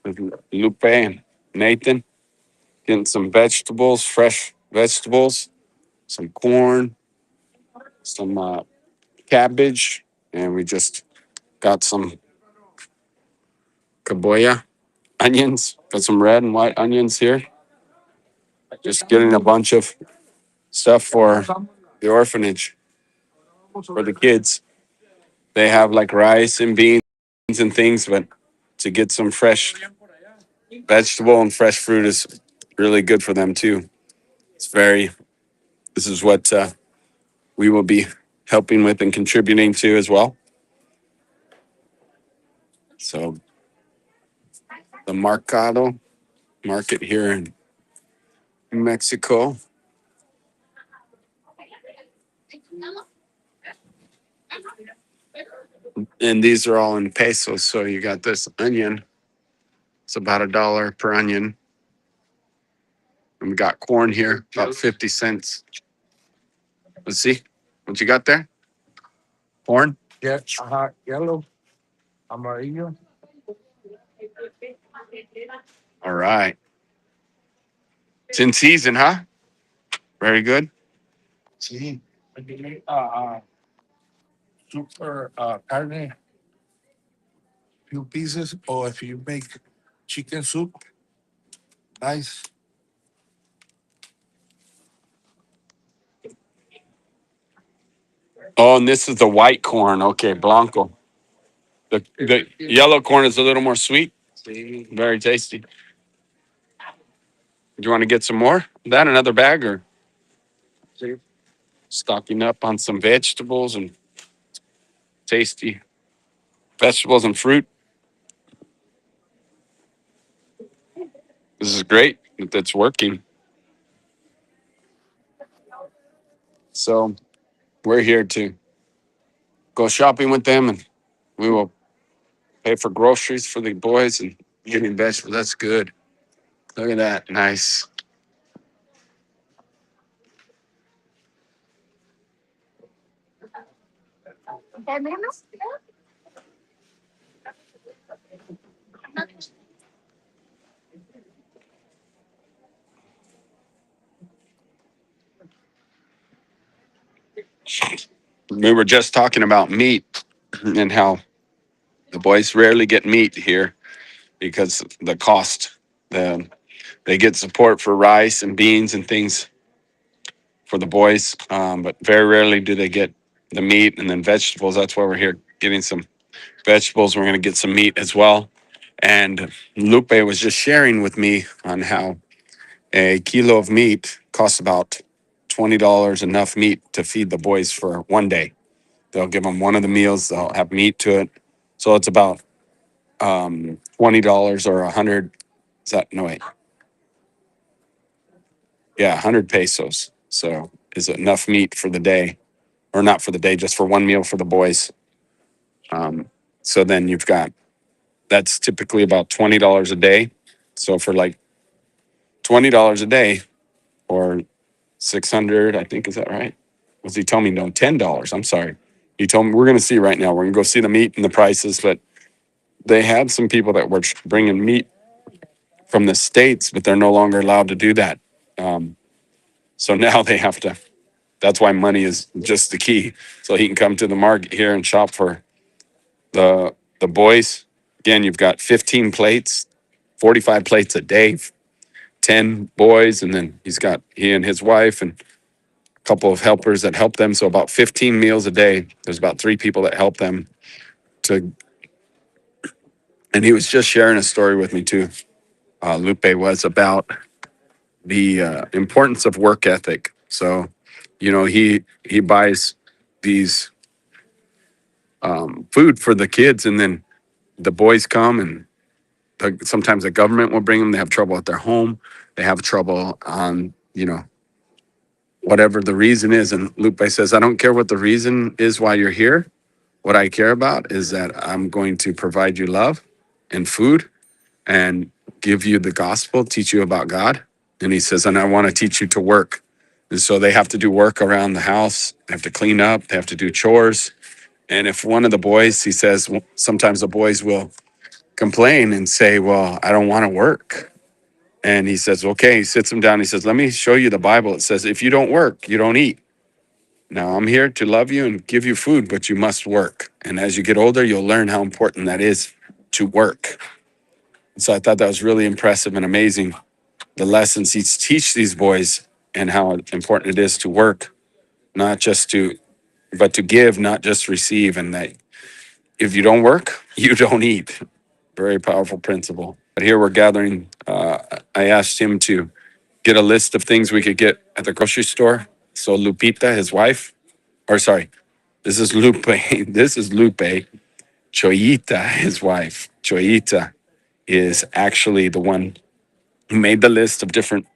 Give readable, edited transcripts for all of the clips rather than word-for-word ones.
with Lupe and Nathan, getting some vegetables, fresh vegetables, some corn, some cabbage, and we just got some caboya onions. Got some red and white onions here. Just getting a bunch of stuff for the orphanage for the kids. They have like rice and beans and things, but to get some fresh vegetable and fresh fruit is really good for them too. It's very, this is what we will be helping with and contributing to as well. So the Mercado market here in Mexico. And these are all in pesos. So you got this onion. It's about $1 per onion. And we got corn here, about 50 cents. Let's see what you got there. Corn. Yeah, yellow, amarillo. All right. It's in season, huh? Very good. Sí. If you make super carne, few pieces, or if you make chicken soup, nice. Oh, and this is the white corn. Okay, blanco. The yellow corn is a little more sweet. Sí. Very tasty. Do you want to get some more? That another bag or Sí. stocking up on some vegetables and tasty vegetables and fruit. This is great that that's working. So we're here to go shopping with them and we will pay for groceries for the boys and getting vegetables. That's good. Look at that. Nice. We were just talking about meat and how the boys rarely get meat here because the cost. The, they get support for rice and beans and things for the boys, but very rarely do they get the meat and then vegetables. That's why we're here getting some vegetables. We're going to get some meat as well. And Lupe was just sharing with me on how a kilo of meat costs about $20 enough meat to feed the boys for one day. They'll give them one of the meals. They'll have meat to it. So it's about $20 or 100. Is that no wait? Yeah, 100 pesos. So is enough meat for the day, or not for the day, just for one meal for the boys. So then you've got that's typically about $20 a day. So for like $20 a day or 600, I think, is that right? Was he told me no $10? I'm sorry. He told me we're going to see right now. We're going to go see the meat and the prices, but they had some people that were bringing meat from the states, but they're no longer allowed to do that. Um, so now they have to. That's why money is just the key. So he can come to the market here and shop for the boys. Again, you've got 15 plates, 45 plates a day, 10 boys, and then he and his wife and a couple of helpers that help them. So about 15 meals a day. There's about 3 people that help them to. And he was just sharing a story with me too. Lupe was about the importance of work ethic. So, he buys these food for the kids, and then the boys come, and sometimes the government will bring them. They have trouble at their home. They have trouble on whatever the reason is. And Lupe says, I don't care what the reason is why you're here. What I care about is that I'm going to provide you love and food and give you the gospel, teach you about God. And he says, and I want to teach you to work. And so they have to do work around the house. They have to clean up. They have to do chores. And if one of the boys, he says, sometimes the boys will complain and say, well, I don't want to work. And he says, okay, he sits him down. He says, let me show you the Bible. It says, if you don't work, you don't eat. Now I'm here to love you and give you food, but you must work. And as you get older, you'll learn how important that is to work. And so I thought that was really impressive and amazing. The lessons he teach these boys and how important it is to work, not just to, but to give, not just receive. And that if you don't work, you don't eat. Very powerful principle. But here we're gathering. I asked him to get a list of things we could get at the grocery store. So Lupita, his wife, or sorry, this is Lupe. This is Lupe. Choyita, his wife. Choyita is actually the one who made the list of different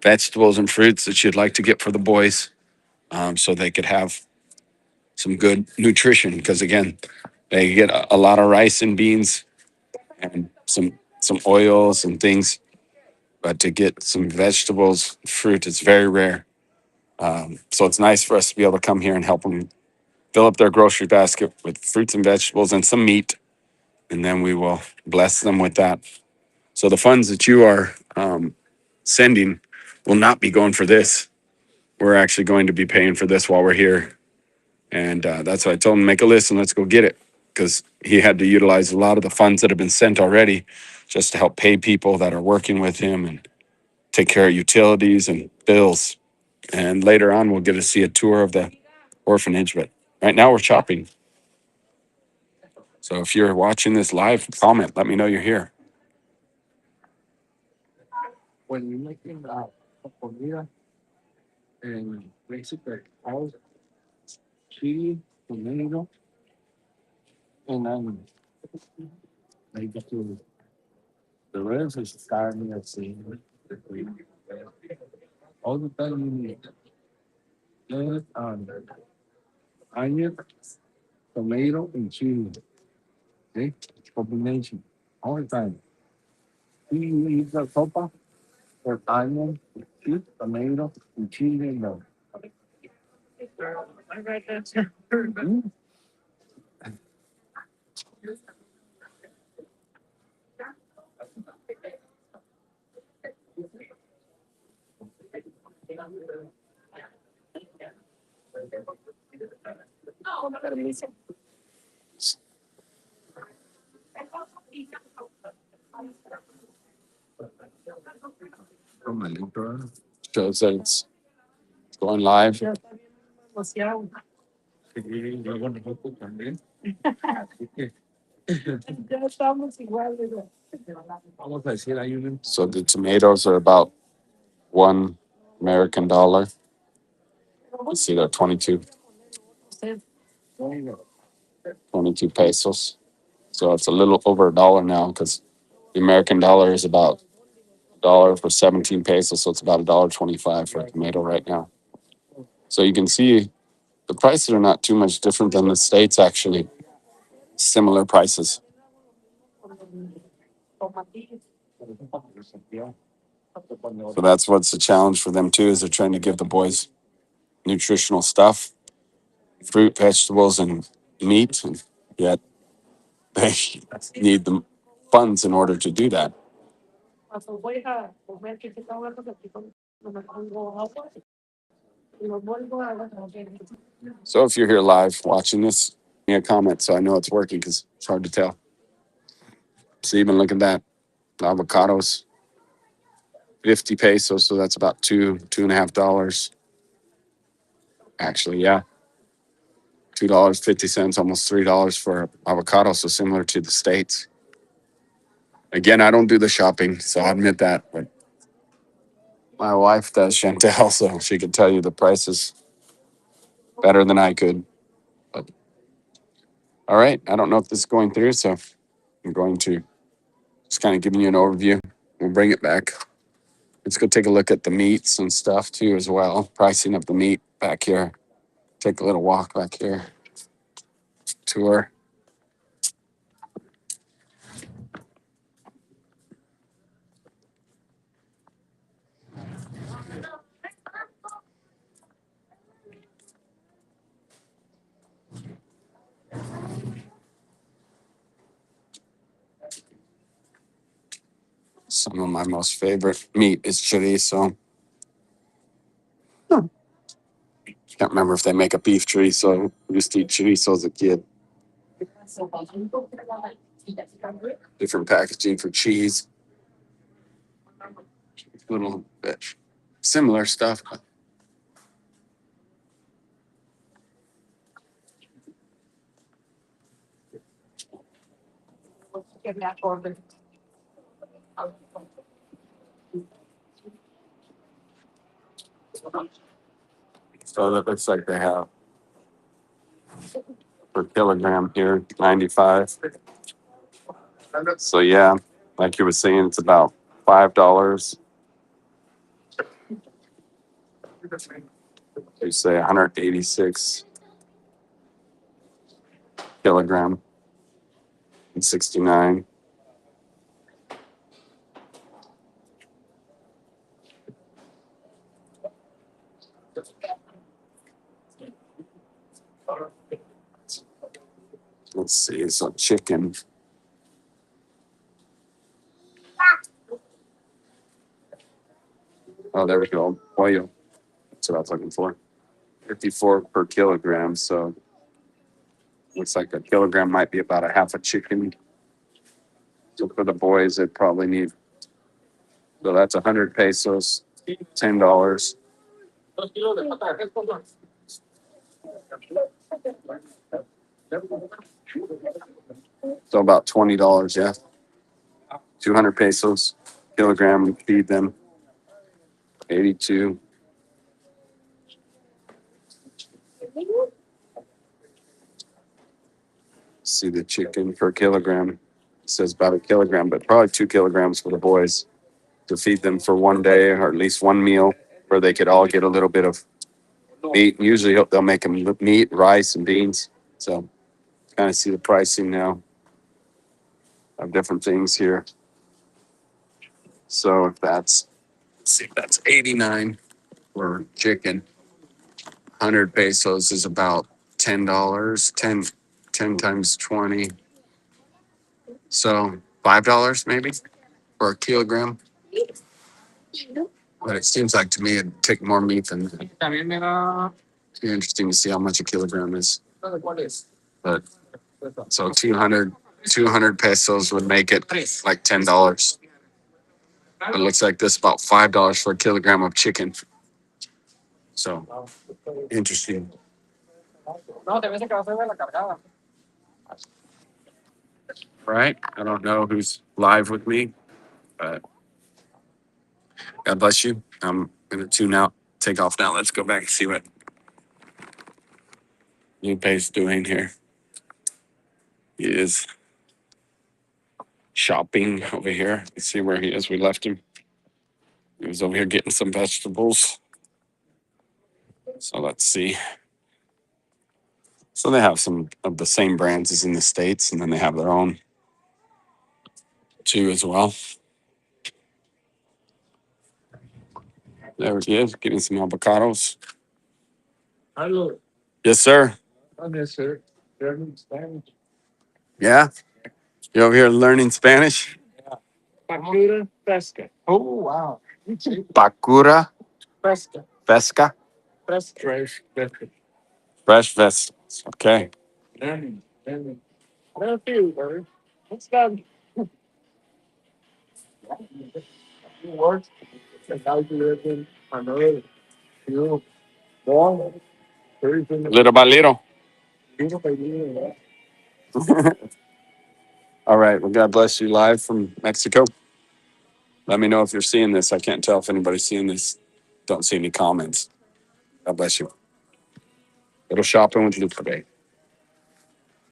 vegetables and fruits that she'd like to get for the boys, so they could have some good nutrition. Because again, they get a lot of rice and beans and some oils and things, but to get some vegetables, fruit, it's very rare. So it's nice for us to be able to come here and help them fill up their grocery basket with fruits and vegetables and some meat, and then we will bless them with that. So the funds that you are sending will not be going for this. We're actually going to be paying for this while we're here. And that's why I told him, make a list and let's go get it. Because he had to utilize a lot of the funds that have been sent already just to help pay people that are working with him and take care of utilities and bills. And later on, we'll get to see a tour of the orphanage. But right now, we're shopping. So if you're watching this live, comment. Let me know you're here. When you're making comida and basically house, chili, tomato, and onion. Like the rest is carne, así. All the time you need lettuce, onion, tomato, and chili. Okay? Combination. All the time. You eat the sopa with onion, cheese, tomato, and chili and the mm, from a little. Shows that it's going live. Y luego nosotros también. Vamos a decir, hay un So the tomatoes are about $1 American. You see they're 22 pesos. So it's a little over $1 now because the American dollar is about $1 for 17 pesos. So it's about $1.25 for a tomato right now. So you can see the prices are not too much different than the States, actually. Similar prices. So that's what's the challenge for them too, is they're trying to give the boys nutritional stuff, fruit, vegetables, and meat, and yet they need the funds in order to do that. So if you're here live watching this, give me a comment so I know it's working because it's hard to tell. So even look at that, avocados, 50 pesos, so that's about $2.50. Actually, yeah, $2.50, almost $3 for avocado. So similar to the States. Again, I don't do the shopping, so I admit that, but my wife does, Chantel, so she could tell you the prices better than I could. But all right, I don't know if this is going through, so I'm going to just kind of giving you an overview. We'll bring it back. Let's go take a look at the meats and stuff too as well. Pricing of the meat back here. Take a little walk back here. Tour. Some of my most favorite meat is chorizo. Can't remember if they make a beef chorizo. I used to eat chorizo as a kid. Different packaging for cheese. A little bit similar stuff. So that looks like they have per kilogram here, 95. So yeah, like you were saying, it's about $5. You say 186 kilogram and 69. Let's see, so chicken. Oh, there we go. Pollo. That's what I was looking for. 54 per kilogram. So looks like a kilogram might be about a half a chicken. So for the boys, they'd probably need, so that's 100 pesos, $10. So about $20, yeah. 200 pesos kilogram and feed them. 82. See the chicken per kilogram. It says about a kilogram, but probably 2 kilograms for the boys to feed them for one day or at least one meal where they could all get a little bit of meat. Usually they'll make them meat, rice, and beans. So kind of see the pricing now of different things here. So if that's, let's see, if that's 89 for chicken, 100 pesos is about $10. 10 times 20. So $5 maybe for a kilogram. But it seems like to me it'd take more meat than that. It'd be interesting to see how much a kilogram is. But so 200 pesos would make it like $10. It looks like this about $5 for a kilogram of chicken. So interesting. Right? I don't know who's live with me, but God bless you. I'm gonna tune out, take off now. Let's go back and see what Lupe's doing here. He is shopping over here. Let's see where he is. We left him. He was over here getting some vegetables. So let's see. So they have some of the same brands as in the States, and then they have their own too as well. There he is, getting some avocados. Hello. Yes, sir. Yes, sir. Learning Spanish. Yeah. You over here learning Spanish? Pacura fresca. Oh, wow. Bakura Fresca. Vesca. Fresh. Fresh. Fresca. Fresh vegetables. Okay. Learning. Learning. I don't feel, bro. What's that? You work. And now you live in another. You. More. Everything. Little by little. Little by little. All right. Well, God bless you live from Mexico. Let me know if you're seeing this. I can't tell if anybody's seeing this. Don't see any comments. God bless you. Little shopping with Lupe.